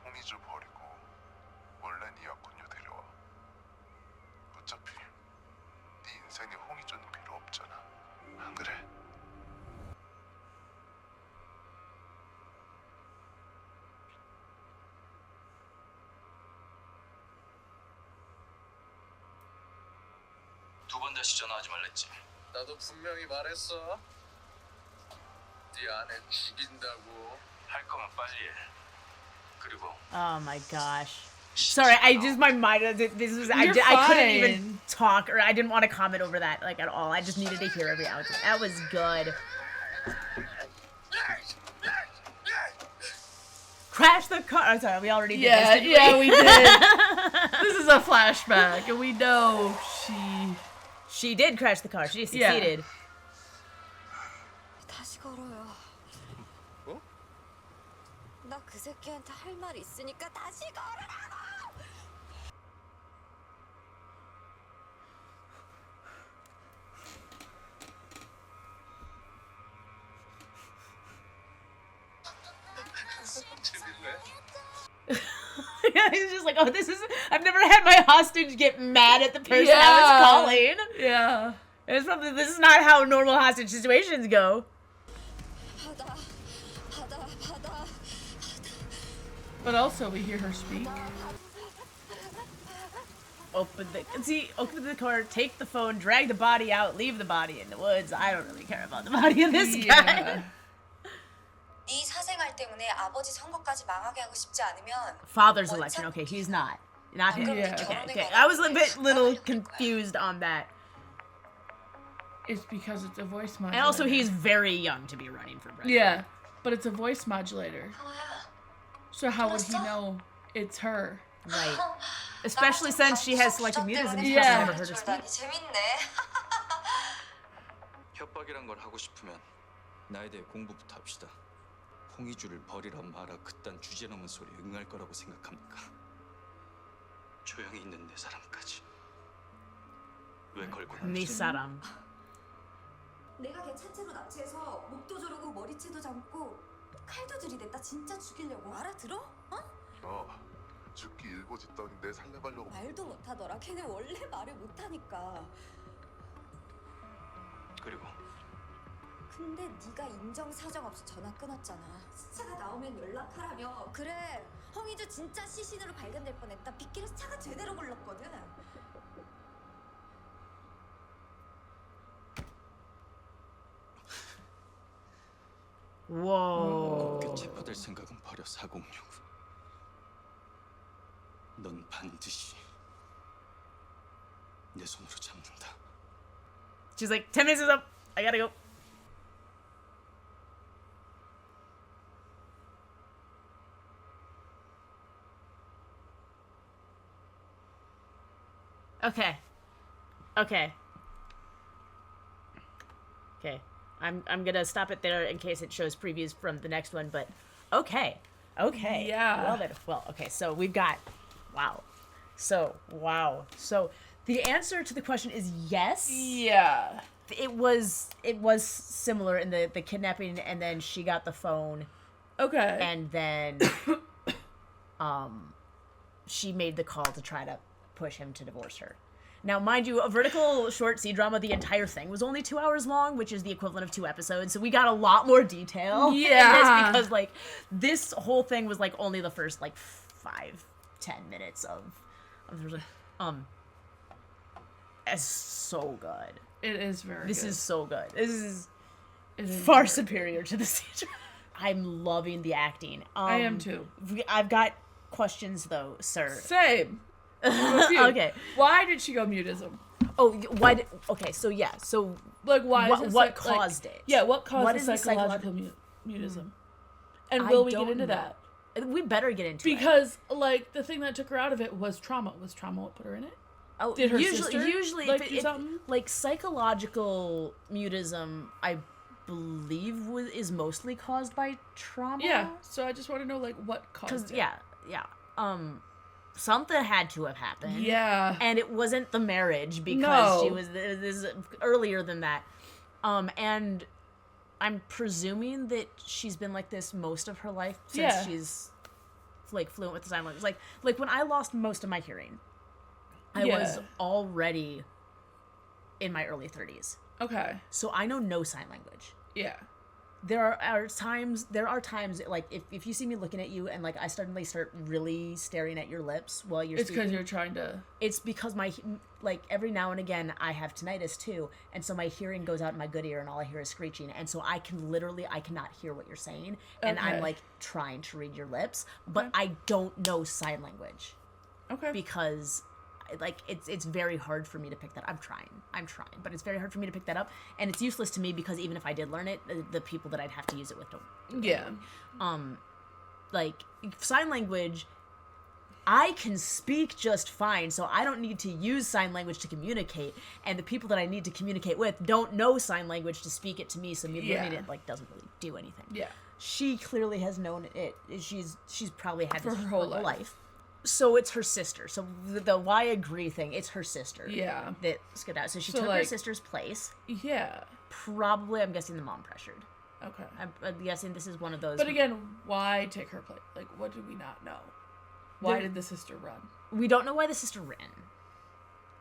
K: 호미주 버리고 원래 네 약혼녀 데려와. 어차피 네 인생에 홍희주는 필요 없잖아. 안 그래?
C: 두 번 다시 전화하지 말랬지.
J: 나도 분명히 말했어. 네 아내 죽인다고.
C: 할 거면 빨리 해. 그리고
A: Oh my gosh. Sorry, I just my mind. This was I couldn't even talk, or I didn't want to comment over that like at all. I just needed to hear every outfit. That was good. Crash the car. I'm sorry, we already did this. Didn't
B: Yeah, we did. This is a flashback, and we know
A: she did crash the car. She succeeded.
P: 다시 걸어요.
K: 어?
P: 나 그 새끼한테 할 말 있으니까 다시 걸으라고.
A: Yeah, he's just like, oh, this is. I've never had my hostage get mad at the person I was calling.
B: Yeah.
A: It's probably this is not how normal hostage situations go.
B: But also, we hear her speak.
A: Open the car, take the phone, drag the body out, leave the body in the woods. I don't really care about the body of this guy.
P: 네 사생활 때문에 아버지 선거까지 망하게 하고 싶지 않으면
A: Father's election. Okay, he's not him.
B: Yeah.
A: Okay. I was a little confused on that.
B: It's because it's a voice modulator.
A: And also, he's very young to be running for president.
B: Yeah, but it's a voice modulator. So how would he know it's her?
A: Right. Especially since she has selective mutism.
B: Yeah.
A: Never heard her speak.
C: 협박이란 걸 하고 싶으면 나에 대해 공부부터 합시다. 홍희주를 버리란 마라 그딴 주제넘은 소리에 응할 거라고 생각합니까? 조용히 있는 내 사람까지 왜 걸고
A: 네 사람.
P: 내가 걔 차체로 납치해서 목도 조르고 머리채도 감고 칼도 들이댔다. 진짜 죽이려고. 알아들어?
K: 죽기 일보 짓더니 내 살려가려고.
P: 말도 못하더라. 걔네 원래 말을 못하니까.
C: 그리고
P: 근데 네가 인정사정 없이 전화 끊었잖아. 시차가 나오면 연락하라며. 그래, 홍희주 진짜 시신으로 발견될 뻔했다. 빗길에서 차가 제대로 굴렀거든.
A: 와.
C: 곱게 체포될 생각은 버려 406. 넌 반드시 내 손으로 잡는다.
A: She's like, 10 minutes is up. I gotta go. Okay. I'm gonna stop it there in case it shows previews from the next one, but okay.
B: Yeah.
A: Well, okay, so we've got wow. So the answer to the question is yes.
B: Yeah.
A: It was similar in the kidnapping, and then she got the phone.
B: Okay.
A: And then she made the call to try to push him to divorce her. Now, mind you, a vertical short C-drama, the entire thing was only 2 hours long, which is the equivalent of 2 episodes, so we got a lot more detail.
B: Yeah.
A: In this because, this whole thing was, only the first, 5-10 minutes of it's so good.
B: It is very
A: This
B: good.
A: is so good. This is
B: It is
A: far
B: very
A: superior to the C-drama. I'm loving the acting.
B: I am too.
A: I've got questions, though, sir.
B: Same.
A: Okay.
B: Why did she go mutism?
A: Oh, why? So
B: why?
A: What caused it?
B: Yeah, what caused
A: What
B: the
A: is the
B: psychological mutism? And
A: I
B: will we
A: don't
B: get into
A: know.
B: that?
A: We better get into it
B: because the thing that took her out of it was trauma. Was trauma what put her in it?
A: Oh,
B: did her
A: usually,
B: sister
A: if it, psychological mutism, I believe is mostly caused by trauma.
B: Yeah. So I just want to know what caused it.
A: Yeah. Something had to have happened.
B: Yeah.
A: And it wasn't the marriage because
B: No.
A: she was this earlier than that. And I'm presuming that she's been like this most of her life since she's fluent with the sign language. Like when I lost most of my hearing, I was already in my early 30s.
B: Okay.
A: So I know no sign language.
B: Yeah.
A: There are times if you see me looking at you and I suddenly start really staring at your lips while you're
B: It's
A: speaking.
B: because you're trying to.
A: It's because my every now and again I have tinnitus too, and so my hearing goes out in my good ear and all I hear is screeching, and so I cannot hear what you're saying, and I'm trying to read your lips, but I don't know sign language.
B: Okay.
A: Because it's very hard for me to pick that. I'm trying, but it's very hard for me to pick that up, and it's useless to me because even if I did learn it, the people that I'd have to use it with don't.
B: Yeah.
A: Sign language, I can speak just fine, so I don't need to use sign language to communicate, and the people that I need to communicate with don't know sign language to speak it to me, so me learning it doesn't really do anything.
B: Yeah.
A: She clearly has known it. She's probably had
B: For
A: this
B: her whole life.
A: So it's her sister. So the why agree thing, it's her sister.
B: Yeah.
A: That skipped out. So she
B: So,
A: took her sister's place.
B: Yeah.
A: Probably, I'm guessing the mom pressured.
B: Okay.
A: I'm guessing this is one of those.
B: But again, why take her place? What did we not know? Why did the sister run?
A: We don't know why the sister ran.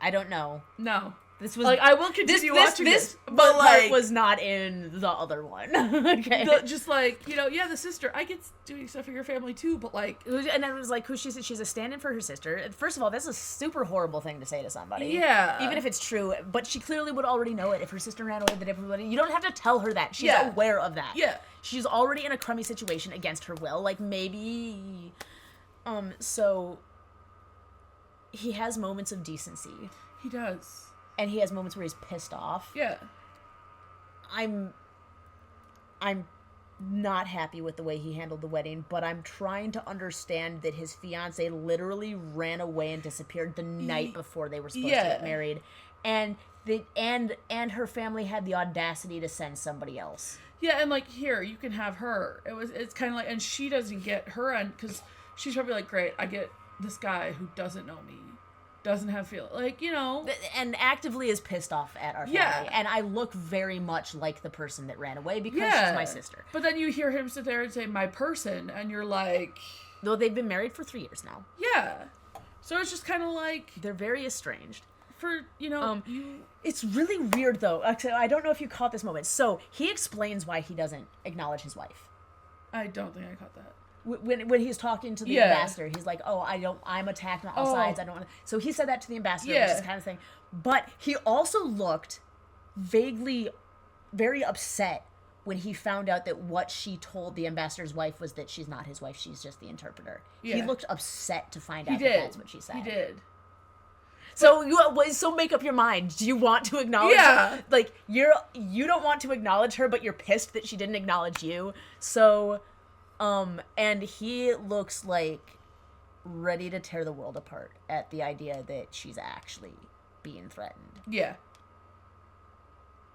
A: I don't know.
B: No.
A: This was
B: I will continue watching this,
A: but part was not in the other one. Okay.
B: The sister. I get doing stuff for your family too, but
A: and it was who she's a stand-in for her sister. And first of all, that's a super horrible thing to say to somebody.
B: Yeah.
A: Even if it's true, but she clearly would already know it if her sister ran away with everybody. You don't have to tell her that. She's aware of that.
B: Yeah.
A: She's already in a crummy situation against her will. Maybe. So. He has moments of decency.
B: He does.
A: And he has moments where he's pissed off.
B: Yeah.
A: I'm not happy with the way he handled the wedding, but I'm trying to understand that his fiance literally ran away and disappeared the night before they were supposed to get married. And and her family had the audacity to send somebody else.
B: Yeah, and like, here, you can have her. It's kind of like, and she doesn't get her end because she's probably like, great, I get this guy who doesn't know me, doesn't have feel, like, you know,
A: and actively is pissed off at our family. And I look very much like the person that ran away because she's my sister.
B: But then you hear him sit there and say, my person, and you're like,
A: though they've been married for 3 years now.
B: Yeah. So it's just kind of like,
A: they're very estranged.
B: For, you know,
A: it's really weird though. I don't know if you caught this moment. So he explains why he doesn't acknowledge his wife.
B: I don't think I caught that.
A: When he's talking to the ambassador, he's like, "Oh, I'm attacked on all sides. I don't want to." So he said that to the ambassador, which is kind of thing. But he also looked vaguely very upset when he found out that what she told the ambassador's wife was that she's not his wife; she's just the interpreter. He looked upset to find out that that's what she said.
B: He did.
A: So so make up your mind. Do you want to acknowledge her? Like, you don't want to acknowledge her, but you're pissed that she didn't acknowledge you. So, and he looks like ready to tear the world apart at the idea that she's actually being threatened.
B: Yeah.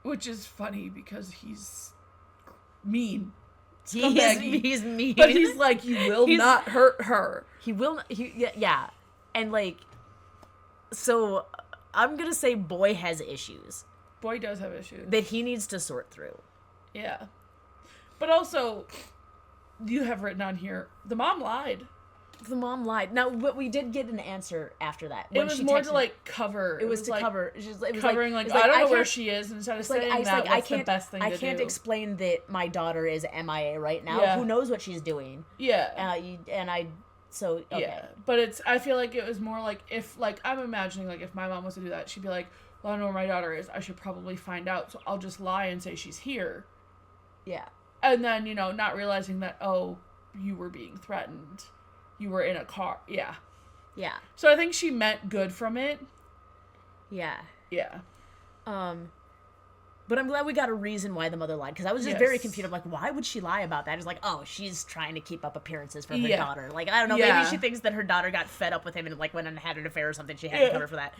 B: Which is funny because he's mean.
A: He's mean.
B: But he's like, you will not hurt her.
A: He will not. Yeah. And like, so I'm going to say Boy has issues.
B: Boy does have issues.
A: That he needs to sort through.
B: Yeah. But also, you have written on here, the mom lied.
A: The mom lied. Now, but we did get an answer after that.
B: It was more to, like, cover.
A: It was to cover. It was
B: covering, like, I don't know where she is, instead of saying that, what's the best thing to do?
A: I can't explain that my daughter is MIA right now. Yeah. Who knows what she's doing?
B: Yeah.
A: So, okay.
B: Yeah. But I feel like it was more like, if, like, I'm imagining, like, if my mom was to do that, she'd be like, well, I know where my daughter is. I should probably find out, so I'll just lie and say she's here.
A: Yeah.
B: And then, you know, not realizing that, oh, you were being threatened. You were in a car. Yeah.
A: Yeah.
B: So I think she meant good from it.
A: Yeah.
B: Yeah.
A: But I'm glad we got a reason why the mother lied, because I was just very confused. I'm like, why would she lie about that? It's like, oh, she's trying to keep up appearances for her daughter. Like, I don't know, maybe she thinks that her daughter got fed up with him and, like, went and had an affair or something. She had to cover for that.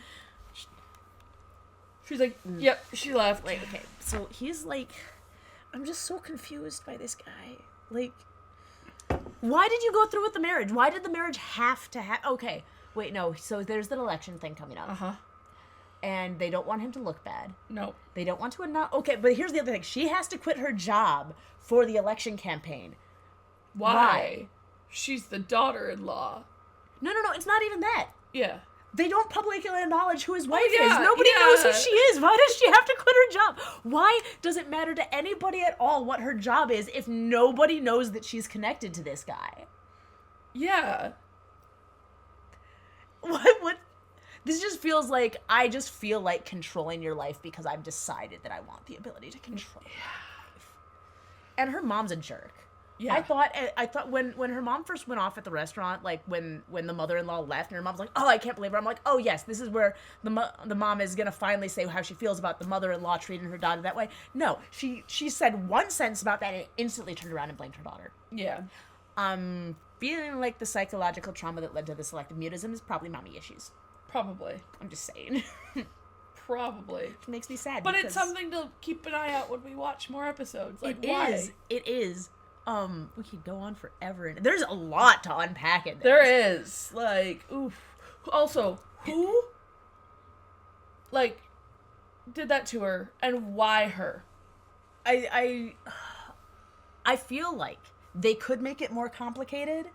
B: She's like, yep, she left.
A: Wait, okay. So he's like, I'm just so confused by this guy. Like, why did you go through with the marriage? Why did the marriage have to okay, wait, no. So there's that election thing coming up.
B: Uh-huh.
A: And they don't want him to look bad.
B: No.
A: They don't want to announce. Okay, but here's the other thing. She has to quit her job for the election campaign.
B: Why? She's the daughter-in-law.
A: No, it's not even that.
B: Yeah.
A: They don't publicly acknowledge who his wife is. Nobody knows who she is. Why does she have to quit her job? Why does it matter to anybody at all what her job is if nobody knows that she's connected to this guy?
B: Yeah.
A: What? This just feels like, I just feel like controlling your life because I've decided that I want the ability to control your life. And her mom's a jerk. Yeah. I thought when her mom first went off at the restaurant, like when the mother-in-law left and her mom's like, oh, I can't believe her. I'm like, oh yes, this is where the mom is gonna finally say how she feels about the mother-in-law treating her daughter that way. No, she said one sentence about that and instantly turned around and blamed her daughter.
B: Yeah.
A: I'm feeling like the psychological trauma that led to the selective mutism is probably mommy issues.
B: Probably.
A: I'm just saying.
B: Probably.
A: Which makes me sad.
B: But it's something to keep an eye out when we watch more episodes. Like, why?
A: It is. We could go on forever. There's a lot to unpack in this.
B: There is. Like, oof. Also, who, like, did that to her, and why her?
A: I feel like they could make it more complicated,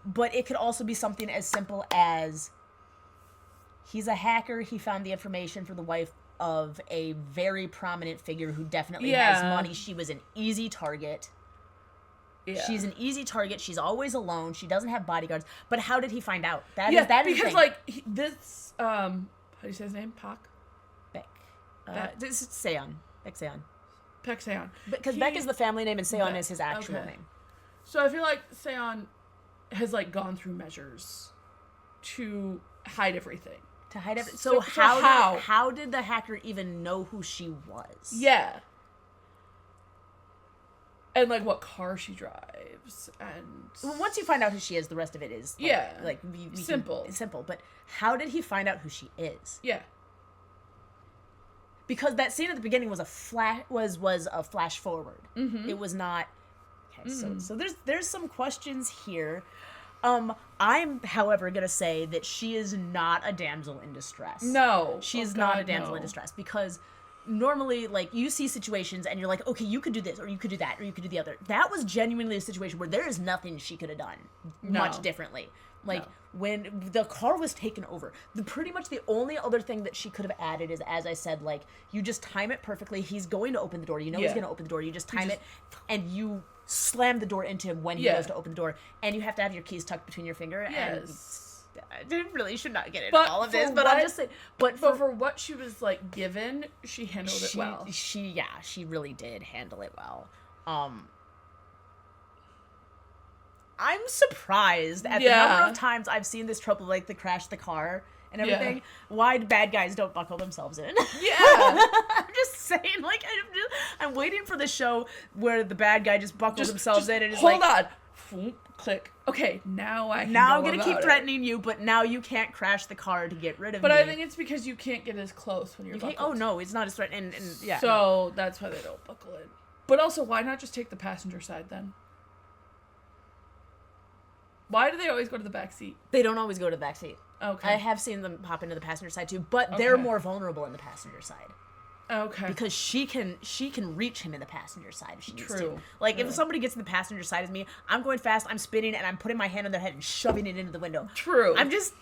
A: but it could also be something as simple as he's a hacker. He found the information for the wife of a very prominent figure who definitely has money. She was an easy target. Yeah. She's an easy target. She's always alone. She doesn't have bodyguards. But how did he find out? That is
B: because like this. How do you say his name?
A: Beck. This is Seon. Beck Seon.
B: Beck Seon.
A: Because Beck is the family name and Seon is his actual name.
B: So I feel like Seon has like gone through measures to hide everything.
A: To hide everything. So how did the hacker even know who she was?
B: Yeah. And, like, what car she drives, and...
A: Well, once you find out who she is, the rest of it is, like,
B: simple.
A: Simple, but how did he find out who she is?
B: Yeah.
A: because that scene at the beginning was a flash forward.
B: Mhm.
A: It was not. Okay, so there's some questions here. I'm, however, gonna say that she is not a damsel in distress.
B: No.
A: She is
B: Oh,
A: not
B: God,
A: a damsel
B: no.
A: in distress, because normally, like, you see situations and you're like, okay, you could do this, or you could do that, or you could do the other. That was genuinely a situation where there is nothing she could have done much differently. Like, when the car was taken over, pretty much the only other thing that she could have added is, as I said, like, you just time it perfectly. He's going to open the door. You know he's going to open the door. You just time it, and you slam the door into him when he goes to open the door. And you have to have your keys tucked between your finger.
B: Yes.
A: And I really should not get into all of this, but I'm just saying. But
B: for what she was, like, given, she handled it well.
A: She really did handle it well. I'm surprised at the number of times I've seen this trope of, like, the crash the car and everything. Why bad guys don't buckle themselves in.
B: Yeah.
A: I'm just saying, like, I'm waiting for the show where the bad guy just buckles themselves in and is like,
B: hold on. Click. Okay, now I can
A: now I'm
B: go
A: gonna
B: about
A: keep threatening you, but now you can't crash the car to get rid of me.
B: But I think it's because you can't get as close when you're buckled.
A: Oh no, it's not as threatening. And yeah.
B: So that's why they don't buckle in. But also, why not just take the passenger side then? Why do they always go to the back seat?
A: They don't always go to the back seat.
B: Okay.
A: I have seen them pop into the passenger side too, but they're more vulnerable in the passenger side.
B: Okay.
A: Because she can reach him in the passenger side if she needs to.
B: True.
A: Like, if somebody gets in the passenger side of me, I'm going fast, I'm spinning, and I'm putting my hand on their head and shoving it into the window.
B: True.
A: I'm just...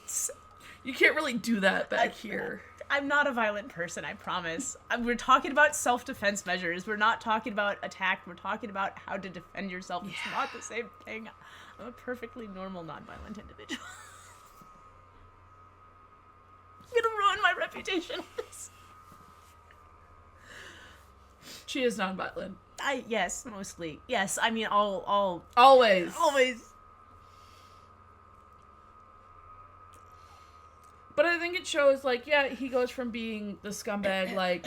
B: You can't really do that back here.
A: I'm not a violent person, I promise. We're talking about self-defense measures. We're not talking about attack. We're talking about how to defend yourself. It's not the same thing. I'm a perfectly normal, non-violent individual. I'm gonna ruin my reputation with this.
B: She is non-violent.
A: Yes, mostly. Yes, I mean, always.
B: Always. But I think it shows, like, yeah, he goes from being the scumbag, like,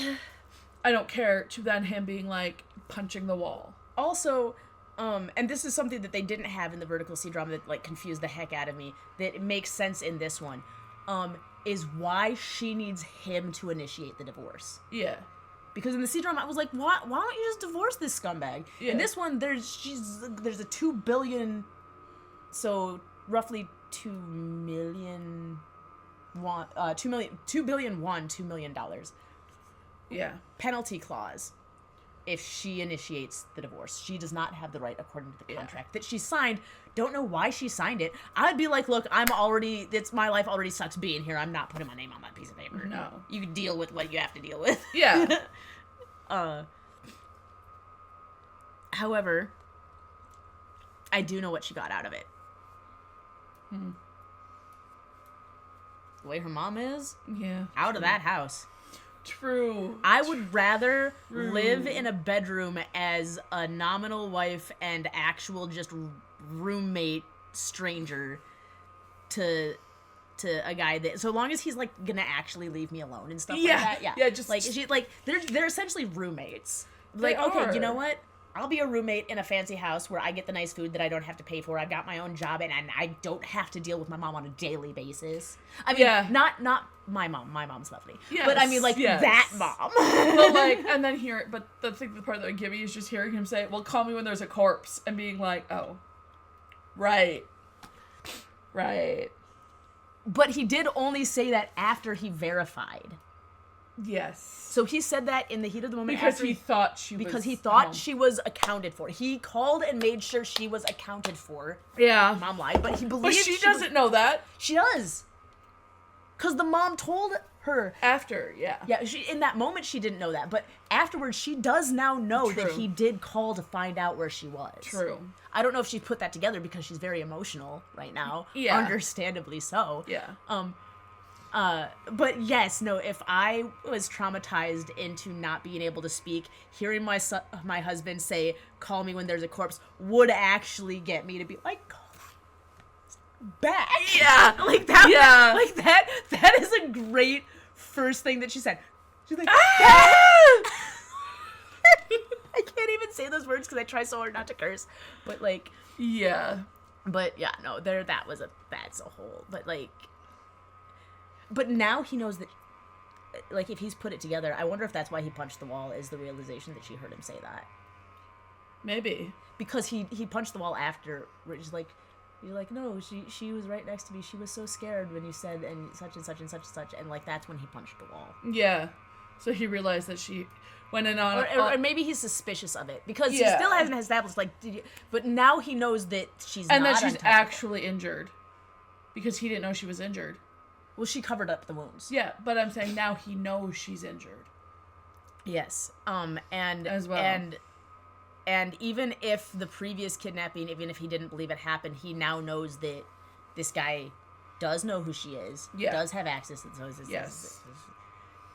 B: I don't care, to then him being, like, punching the wall.
A: Also, and this is something that they didn't have in the Vertical C drama that, like, confused the heck out of me, that it makes sense in this one, is why she needs him to initiate the divorce.
B: Yeah.
A: Because in the C drama, I was like, why don't you just divorce this scumbag?
B: Yeah.
A: In this one, there's a 2 billion, so roughly 2 million won, $2 million.
B: Yeah.
A: Penalty clause. If she initiates the divorce, she does not have the right according to the contract that she signed. Don't know why she signed it. I'd be like, look, it's my life already sucks being here. I'm not putting my name on that piece of paper.
B: No.
A: You can deal with what you have to deal with.
B: Yeah.
A: However, I do know what she got out of it. The way her mom is.
B: Yeah.
A: Out of that house.
B: True.
A: I would rather live in a bedroom as a nominal wife and actual just roommate stranger to a guy that, so long as he's like gonna actually leave me alone and stuff like that.
B: Yeah, just
A: like they're essentially roommates. Like, okay, you know what? I'll be a roommate in a fancy house where I get the nice food that I don't have to pay for. I've got my own job and I don't have to deal with my mom on a daily basis. I mean, not my mom. My mom's lovely.
B: Yes,
A: but I mean, like, that mom.
B: But, like, and then the part that would give me is just hearing him say, well, call me when there's a corpse, and being like, oh, right.
A: But he did only say that after he verified.
B: Yes.
A: So he said that in the heat of the moment
B: because he thought
A: she was accounted for. He called and made sure she was accounted for.
B: Yeah.
A: Mom lied, but he believed.
B: But she doesn't know that.
A: She does. Because the mom told her.
B: After, yeah.
A: Yeah, in that moment she didn't know that, but afterwards she does now know that he did call to find out where she was.
B: True.
A: I don't know if she put that together because she's very emotional right now.
B: Yeah.
A: Understandably so.
B: Yeah.
A: But yes, no, if I was traumatized into not being able to speak, hearing my husband say, call me when there's a corpse, would actually get me to be like, call back.
B: Yeah.
A: Like that.
B: Yeah.
A: Like that is a great first thing that she said. She's like,
B: ah!
A: I can't even say those words because I try so hard not to curse. But like,
B: yeah.
A: But yeah, no, that's a whole. But like, but now he knows that like, if he's put it together, I wonder if that's why he punched the wall, is the realization that she heard him say that.
B: Maybe.
A: Because he punched the wall after, which is like, you're like, no, she was right next to me. She was so scared when you said and such and such and such and such, and like that's when he punched the wall.
B: Yeah. So he realized that she went in on,
A: or maybe he's suspicious of it because he still hasn't established like, but now he knows that she's
B: and
A: not
B: that she's
A: untouchable.
B: actually injured because he didn't know she was injured.
A: Well, she covered up the wounds.
B: Yeah, but I'm saying now he knows she's injured.
A: Yes. And
B: as well.
A: And even if the previous kidnapping, even if he didn't believe it happened, he now knows that this guy does know who she is.
B: Yeah.
A: Does have access to those.
B: Yes.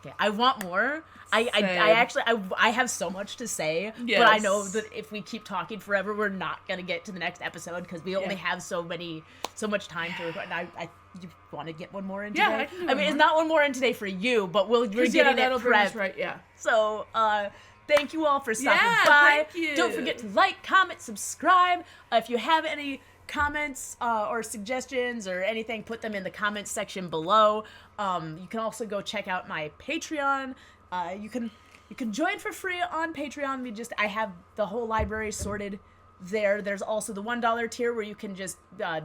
A: Okay, I want more. I actually have so much to say,
B: yes.
A: But I know that if we keep talking forever, we're not gonna get to the next episode because we only have so much time to record. And you want to get one more in today?
B: Yeah, I mean,
A: it's not one more in today for you, but we're getting it prepped.
B: Right, yeah.
A: So, thank you all for stopping by.
B: Thank you.
A: Don't forget to like, comment, subscribe. If you have any comments or suggestions or anything, put them in the comments section below. You can also go check out my Patreon. You can join for free on Patreon. I have the whole library sorted there. There's also the $1 tier where you can just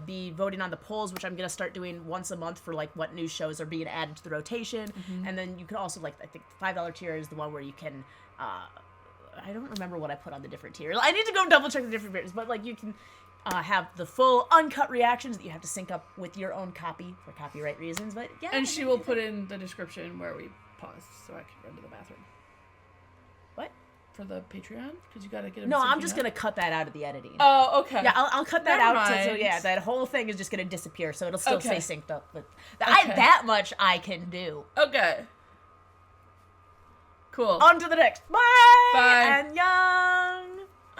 A: be voting on the polls, which I'm gonna start doing once a month for like what new shows are being added to the rotation.
B: Mm-hmm.
A: And then you can also, like, I think the $5 tier is the one where you can I don't remember what I put on the different tiers. I need to go double check the different tiers, but like you can have the full uncut reactions that you have to sync up with your own copy for copyright reasons. But yeah,
B: and she will put in the description where we paused so I can run to the bathroom.
A: What?
B: For the Patreon? Because you gotta get them.
A: No, I'm just gonna cut that out of the editing.
B: Oh, okay.
A: Yeah, I'll cut that
B: Never
A: out.
B: mind.
A: So yeah, that whole thing is just gonna disappear. So it'll still
B: Okay.
A: stay synced up. But
B: Okay.
A: that much I can do.
B: Okay. Cool.
A: On to the next. Bye.
B: Bye.
A: And young.